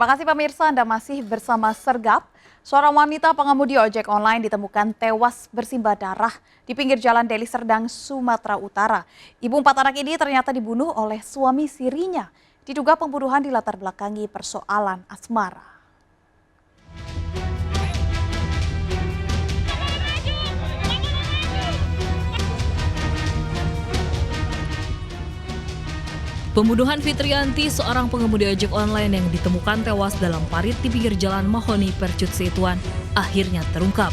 Terima kasih pemirsa, Anda masih bersama Sergap. Seorang wanita pengemudi ojek online ditemukan tewas bersimbah darah di pinggir jalan Deli Serdang, Sumatera Utara. Ibu 4 anak ini ternyata dibunuh oleh suami sirinya. Diduga pembunuhan dilatar belakangi persoalan asmara. Pembunuhan Fitrianti, seorang pengemudi ojek online yang ditemukan tewas dalam parit di pinggir jalan Mahoni, Percut Setuan, akhirnya terungkap.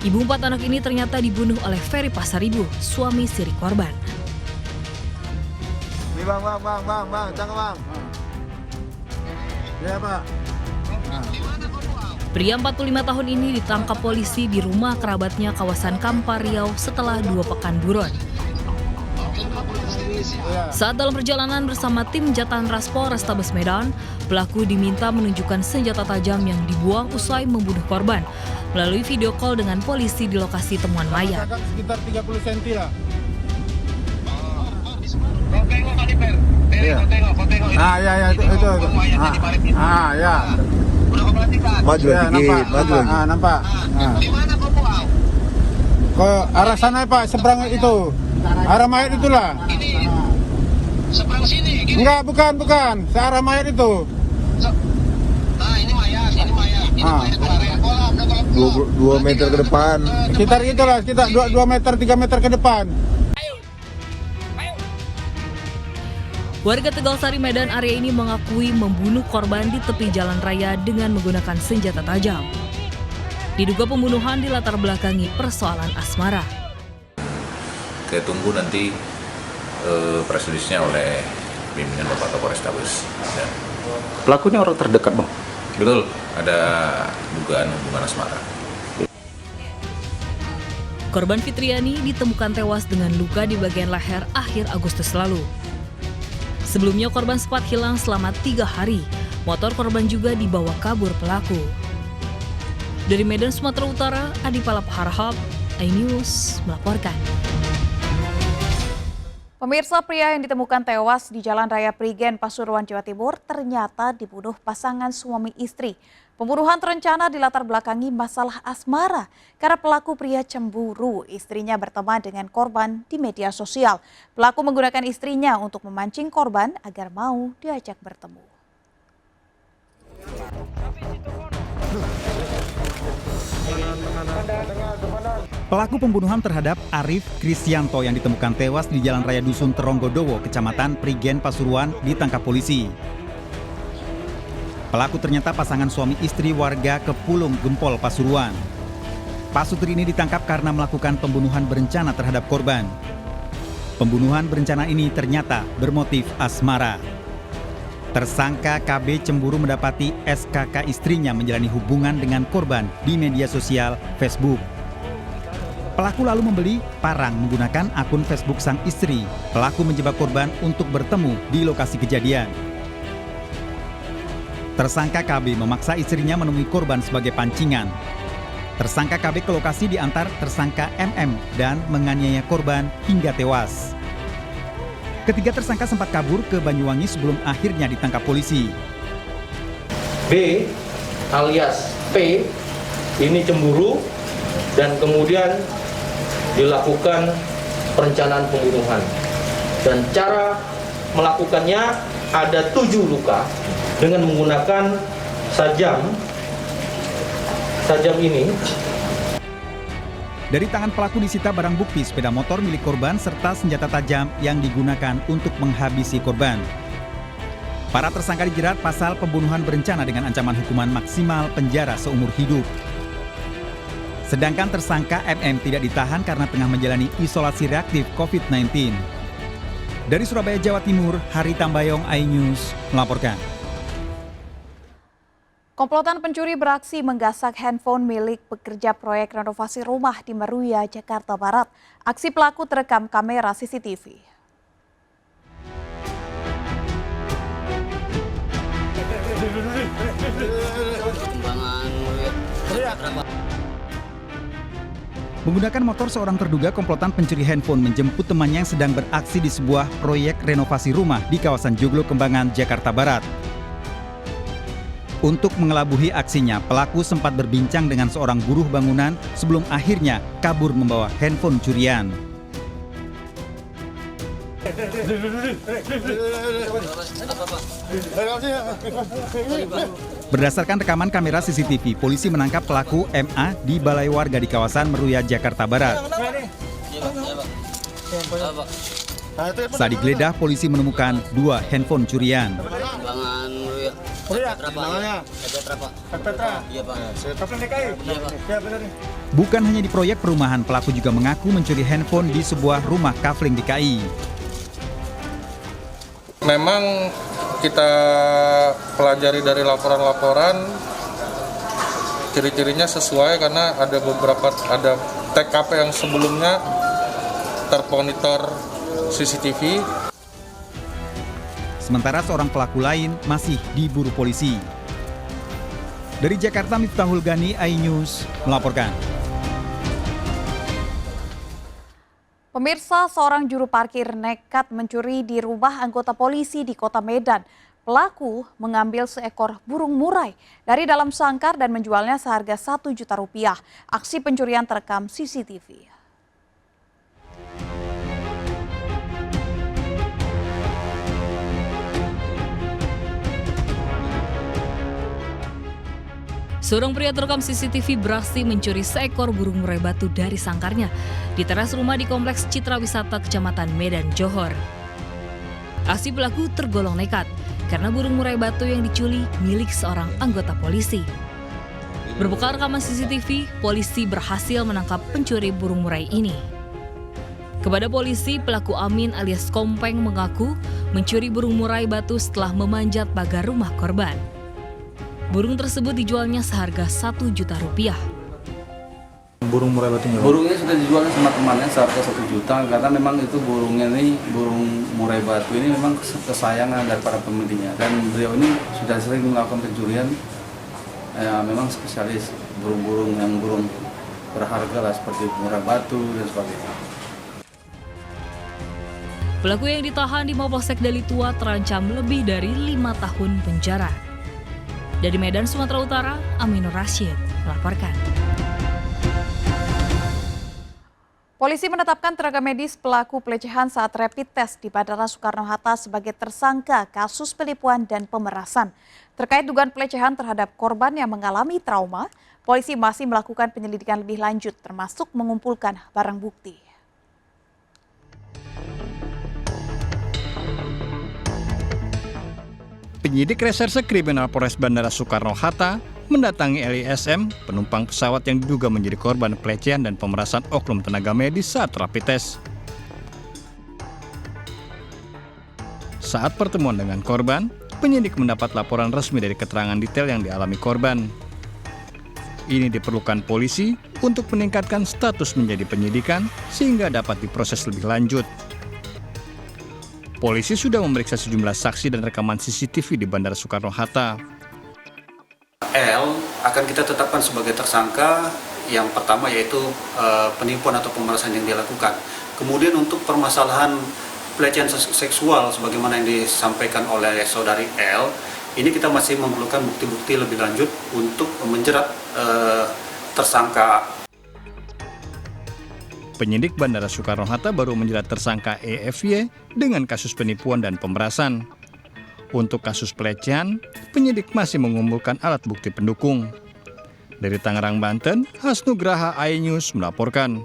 Ibu 4 anak ini ternyata dibunuh oleh Ferry Pasaribu, suami siri korban. Bang, jangan bang. Ya pak. Pria 45 tahun ini ditangkap polisi di rumah kerabatnya kawasan Kampar, Riau setelah 2 pekan buron. Saat dalam perjalanan bersama tim Jatanras Polrestabes Medan, pelaku diminta menunjukkan senjata tajam yang dibuang usai membunuh korban melalui video call dengan polisi di lokasi temuan mayat. Sekitar 30 cm lah. Kau tengok kaliber. Kau tengok. Ya itu. Ya. Udah kau perhatikan. Maju Ya, dikit, maju lagi. nampak. Di mana kau buang? Ke arah sana pak, seberang itu. Arah mayat itulah. Ini seberang sini. Gini. Enggak, bukan. Searah mayat itu. Nah ini mayat. Mayat area kolam. 2 meter ke depan. Sekitar itulah, sekitar 2 meter, 3 meter ke depan. Warga Tegalsari Medan area ini mengakui membunuh korban di tepi jalan raya dengan menggunakan senjata tajam. Diduga pembunuhan dilatar belakangi persoalan asmara. Kita tunggu nanti press release-nya oleh pimpinan Bapak Kapolrestabes. Pelakunya orang terdekat, Bang. Betul, ada dugaan hubungan asmara. Korban Fitriani ditemukan tewas dengan luka di bagian leher akhir Agustus lalu. Sebelumnya korban sempat hilang selama 3 hari. Motor korban juga dibawa kabur pelaku. Dari Medan, Sumatera Utara, Adi Palap Harhab, iNews melaporkan. Pemirsa, pria yang ditemukan tewas di Jalan Raya Prigen, Pasuruan, Jawa Timur ternyata dibunuh pasangan suami istri. Pembunuhan terencana dilatar belakangi masalah asmara karena pelaku pria cemburu istrinya berteman dengan korban di media sosial. Pelaku menggunakan istrinya untuk memancing korban agar mau diajak bertemu. Pelaku pembunuhan terhadap Arif Krisyanto yang ditemukan tewas di Jalan Raya Dusun Teronggodowo, Kecamatan Prigen, Pasuruan, ditangkap polisi. Pelaku ternyata pasangan suami istri warga Kepulung, Gempol, Pasuruan. Pasutri ini ditangkap karena melakukan pembunuhan berencana terhadap korban. Pembunuhan berencana ini ternyata bermotif asmara. Tersangka KB cemburu mendapati SKK istrinya menjalani hubungan dengan korban di media sosial Facebook. Pelaku lalu membeli parang menggunakan akun Facebook sang istri. Pelaku menjebak korban untuk bertemu di lokasi kejadian. Tersangka KB memaksa istrinya menemui korban sebagai pancingan. Tersangka KB ke lokasi diantar tersangka MM dan menganiaya korban hingga tewas. Ketiga tersangka sempat kabur ke Banyuwangi sebelum akhirnya ditangkap polisi. B alias P ini cemburu dan kemudian dilakukan perencanaan pembunuhan. Dan cara melakukannya ada 7 luka dengan menggunakan sajam ini. Dari tangan pelaku disita barang bukti sepeda motor milik korban serta senjata tajam yang digunakan untuk menghabisi korban. Para tersangka dijerat pasal pembunuhan berencana dengan ancaman hukuman maksimal penjara seumur hidup. Sedangkan tersangka MM tidak ditahan karena tengah menjalani isolasi reaktif COVID-19. Dari Surabaya, Jawa Timur, Hari Tambayong, iNews melaporkan. Komplotan pencuri beraksi menggasak handphone milik pekerja proyek renovasi rumah di Meruya, Jakarta Barat. Aksi pelaku terekam kamera CCTV. Menggunakan motor, seorang terduga komplotan pencuri handphone menjemput temannya yang sedang beraksi di sebuah proyek renovasi rumah di kawasan Joglo Kembangan, Jakarta Barat. Untuk mengelabuhi aksinya, pelaku sempat berbincang dengan seorang buruh bangunan sebelum akhirnya kabur membawa handphone curian. Berdasarkan rekaman kamera CCTV, polisi menangkap pelaku MA di balai warga di kawasan Meruya, Jakarta Barat. Saat digeledah, polisi menemukan 2 handphone curian. Bukan hanya di proyek perumahan, pelaku juga mengaku mencuri handphone di sebuah rumah kafling di KI. Memang kita pelajari dari laporan-laporan, ciri-cirinya sesuai karena ada TKP yang sebelumnya termonitor CCTV. Sementara seorang pelaku lain masih diburu polisi. Dari Jakarta, Miftahul Gani, iNews melaporkan. Pemirsa, seorang juru parkir nekat mencuri di rumah anggota polisi di Kota Medan. Pelaku mengambil seekor burung murai dari dalam sangkar dan menjualnya seharga Rp1 juta. Aksi pencurian terekam CCTV. Seorang pria terekam CCTV beraksi mencuri seekor burung murai batu dari sangkarnya di teras rumah di Kompleks Citra Wisata Kecamatan Medan, Johor. Aksi pelaku tergolong nekat karena burung murai batu yang dicuri milik seorang anggota polisi. Berbekal rekaman CCTV, polisi berhasil menangkap pencuri burung murai ini. Kepada polisi, pelaku Amin alias Kompeng mengaku mencuri burung murai batu setelah memanjat pagar rumah korban. Burung tersebut dijualnya seharga Rp1 juta. Burung murai batunya? Burungnya sudah dijual sama temannya seharga 1 juta karena memang itu burungnya ini, burung murai batu ini memang kesayangan dari para pemiliknya, dan beliau ini sudah sering melakukan pencurian, memang spesialis burung-burung yang burung berharga lah seperti murai batu dan sebagainya. Pelaku yang ditahan di Mapolsek Deli Tua terancam lebih dari 5 tahun penjara. Dari Medan, Sumatera Utara, Aminur Rashid melaporkan. Polisi menetapkan tenaga medis pelaku pelecehan saat rapid test di Bandara Soekarno-Hatta sebagai tersangka kasus penipuan dan pemerasan. Terkait dugaan pelecehan terhadap korban yang mengalami trauma, polisi masih melakukan penyelidikan lebih lanjut termasuk mengumpulkan barang bukti. Penyidik Reserse Kriminal Polres Bandara Soekarno-Hatta mendatangi LISM, penumpang pesawat yang diduga menjadi korban pelecehan dan pemerasan oknum tenaga medis saat rapid test. Saat pertemuan dengan korban, penyidik mendapat laporan resmi dari keterangan detail yang dialami korban. Ini diperlukan polisi untuk meningkatkan status menjadi penyidikan sehingga dapat diproses lebih lanjut. Polisi sudah memeriksa sejumlah saksi dan rekaman CCTV di Bandara Soekarno-Hatta. L akan kita tetapkan sebagai tersangka yang pertama yaitu penipuan atau pemerasan yang dilakukan. Kemudian untuk permasalahan pelecehan seksual sebagaimana yang disampaikan oleh saudari L, ini kita masih memerlukan bukti-bukti lebih lanjut untuk menjerat tersangka. Penyidik Bandara Soekarno-Hatta baru menjerat tersangka EFY dengan kasus penipuan dan pemerasan. Untuk kasus pelecehan, penyidik masih mengumpulkan alat bukti pendukung. Dari Tangerang, Banten, Hasnugraha, iNews melaporkan.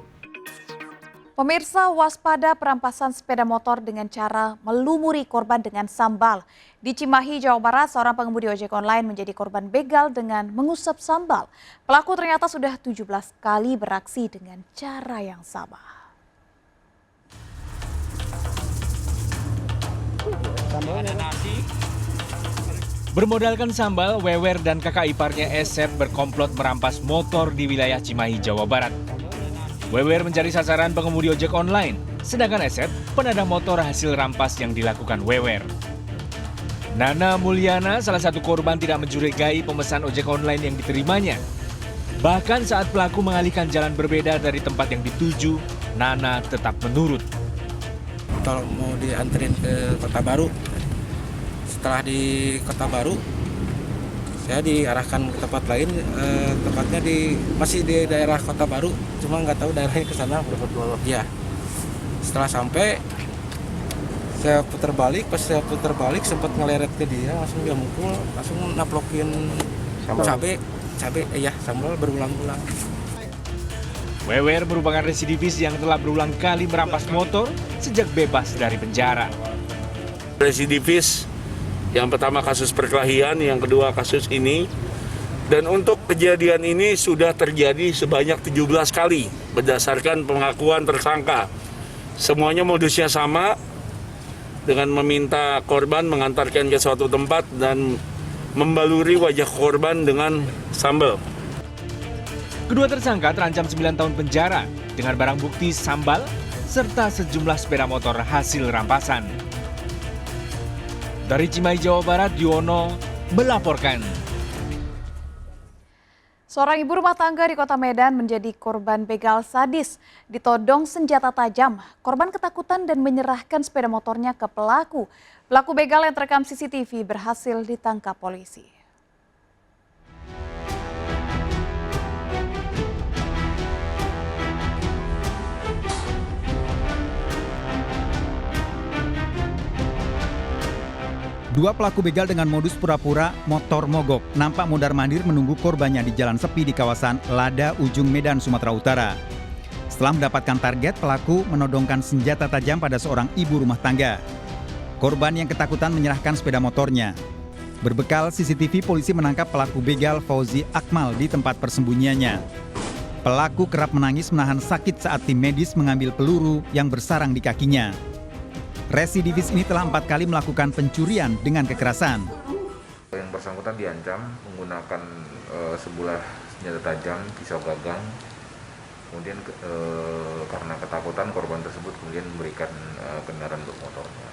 Pemirsa, waspada perampasan sepeda motor dengan cara melumuri korban dengan sambal. Di Cimahi, Jawa Barat, seorang pengemudi ojek online menjadi korban begal dengan mengusap sambal. Pelaku ternyata sudah 17 kali beraksi dengan cara yang sama. Bermodalkan sambal, Wewer dan kakak iparnya Esep berkomplot merampas motor di wilayah Cimahi, Jawa Barat. Wewer mencari sasaran pengemudi ojek online, sedangkan Esep penadang motor hasil rampas yang dilakukan Wewer. Nana Mulyana, salah satu korban, tidak mencurigai pemesan ojek online yang diterimanya. Bahkan saat pelaku mengalihkan jalan berbeda dari tempat yang dituju, Nana tetap menurut. Kalau mau dianterin ke Kota Baru, setelah di Kota Baru, Saya diarahkan ke tempat lain, tempatnya masih di daerah Kota Baru, cuma nggak tahu daerahnya ke sana. Ya. Setelah sampai, saya putar balik. Pas saya putar balik sempat ngeleret ke dia, langsung dia mukul, langsung naplokin cabai, sambal berulang-ulang. Wewer merupakan residivis yang telah berulang kali merampas motor sejak bebas dari penjara. Residivis, yang pertama kasus perkelahian, yang kedua kasus ini. Dan untuk kejadian ini sudah terjadi sebanyak 17 kali berdasarkan pengakuan tersangka. Semuanya modusnya sama, dengan meminta korban mengantarkan ke suatu tempat dan membaluri wajah korban dengan sambal. Kedua tersangka terancam 9 tahun penjara dengan barang bukti sambal serta sejumlah sepeda motor hasil rampasan. Dari Cimahi, Jawa Barat, Yuwono melaporkan. Seorang ibu rumah tangga di Kota Medan menjadi korban begal sadis. Ditodong senjata tajam, korban ketakutan dan menyerahkan sepeda motornya ke pelaku. Pelaku begal yang terekam CCTV berhasil ditangkap polisi. Dua pelaku begal dengan modus pura-pura motor mogok nampak mondar-mandir menunggu korbannya di jalan sepi di kawasan Lada, Ujung Medan, Sumatera Utara. Setelah mendapatkan target, pelaku menodongkan senjata tajam pada seorang ibu rumah tangga. Korban yang ketakutan menyerahkan sepeda motornya. Berbekal CCTV, polisi menangkap pelaku begal Fauzi Akmal di tempat persembunyiannya. Pelaku kerap menangis menahan sakit saat tim medis mengambil peluru yang bersarang di kakinya. Residivis ini telah 4 kali melakukan pencurian dengan kekerasan. Yang bersangkutan diancam menggunakan sebuah senjata tajam, pisau gagang. Kemudian karena ketakutan korban tersebut kemudian memberikan kendaraan untuk motornya.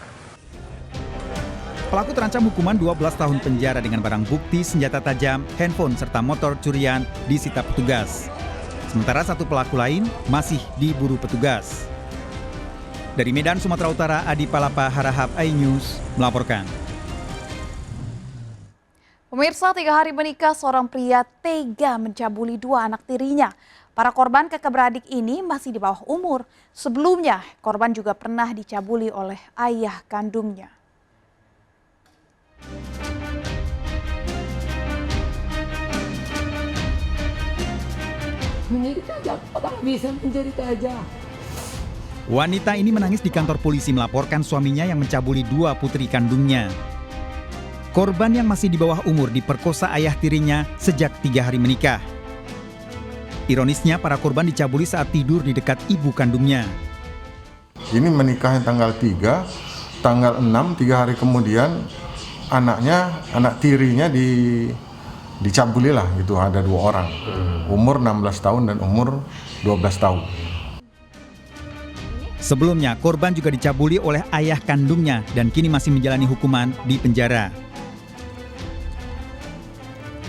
Pelaku terancam hukuman 12 tahun penjara dengan barang bukti senjata tajam, handphone serta motor curian disita petugas. Sementara satu pelaku lain masih diburu petugas. Dari Medan, Sumatera Utara, Adi Palapa, Harahap, iNews melaporkan. Pemirsa, 3 hari menikah, seorang pria tega mencabuli 2 anak tirinya. Para korban kakak beradik ini masih di bawah umur. Sebelumnya, korban juga pernah dicabuli oleh ayah kandungnya. Menjadi aja, orang bisa menjadi aja. Wanita ini menangis di kantor polisi melaporkan suaminya yang mencabuli 2 putri kandungnya. Korban yang masih di bawah umur diperkosa ayah tirinya sejak 3 hari menikah. Ironisnya, para korban dicabuli saat tidur di dekat ibu kandungnya. Ini menikah tanggal 3, tanggal 6, 3 hari kemudian anak tirinya dicabuli lah gitu, ada 2 orang. Umur 16 tahun dan umur 12 tahun. Sebelumnya, korban juga dicabuli oleh ayah kandungnya dan kini masih menjalani hukuman di penjara.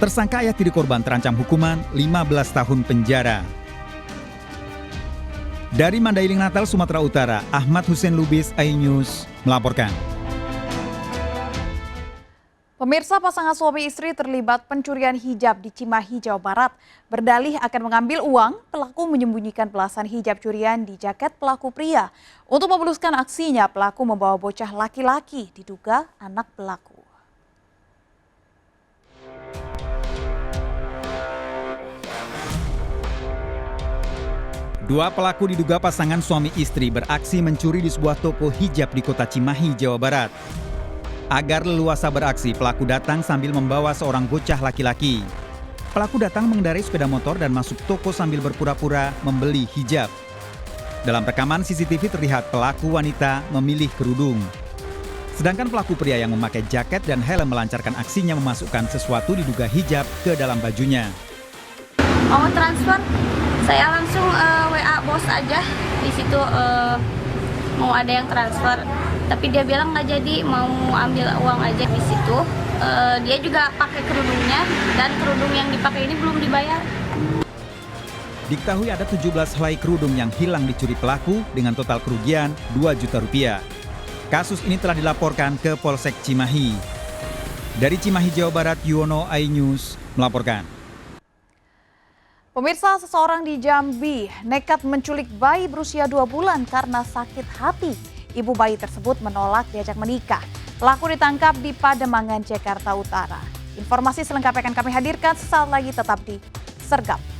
Tersangka ayah tiri korban terancam hukuman 15 tahun penjara. Dari Mandailing Natal, Sumatera Utara, Ahmad Hussein Lubis, iNews melaporkan. Pemirsa, pasangan suami istri terlibat pencurian hijab di Cimahi, Jawa Barat. Berdalih akan mengambil uang, pelaku menyembunyikan belasan hijab curian di jaket pelaku pria. Untuk memuluskan aksinya, pelaku membawa bocah laki-laki, diduga anak pelaku. Dua pelaku diduga pasangan suami istri beraksi mencuri di sebuah toko hijab di kota Cimahi, Jawa Barat. Agar leluasa beraksi, pelaku datang sambil membawa seorang bocah laki-laki. Pelaku datang mengendarai sepeda motor dan masuk toko sambil berpura-pura membeli hijab. Dalam rekaman CCTV terlihat pelaku wanita memilih kerudung. Sedangkan pelaku pria yang memakai jaket dan helm melancarkan aksinya memasukkan sesuatu diduga hijab ke dalam bajunya. Mau transfer, saya langsung WA bos aja. Di situ mau ada yang transfer. Tapi dia bilang nggak jadi, mau ambil uang aja di situ. Dia juga pakai kerudungnya dan kerudung yang dipakai ini belum dibayar. Diketahui ada 17 helai kerudung yang hilang dicuri pelaku dengan total kerugian 2 juta rupiah. Kasus ini telah dilaporkan ke Polsek Cimahi. Dari Cimahi, Jawa Barat, Yuwono, iNews melaporkan. Pemirsa, seseorang di Jambi nekat menculik bayi berusia 2 bulan karena sakit hati. Ibu bayi tersebut menolak diajak menikah. Pelaku ditangkap di Pademangan, Jakarta Utara. Informasi selengkapnya akan kami hadirkan sesaat lagi, tetap di Sergap.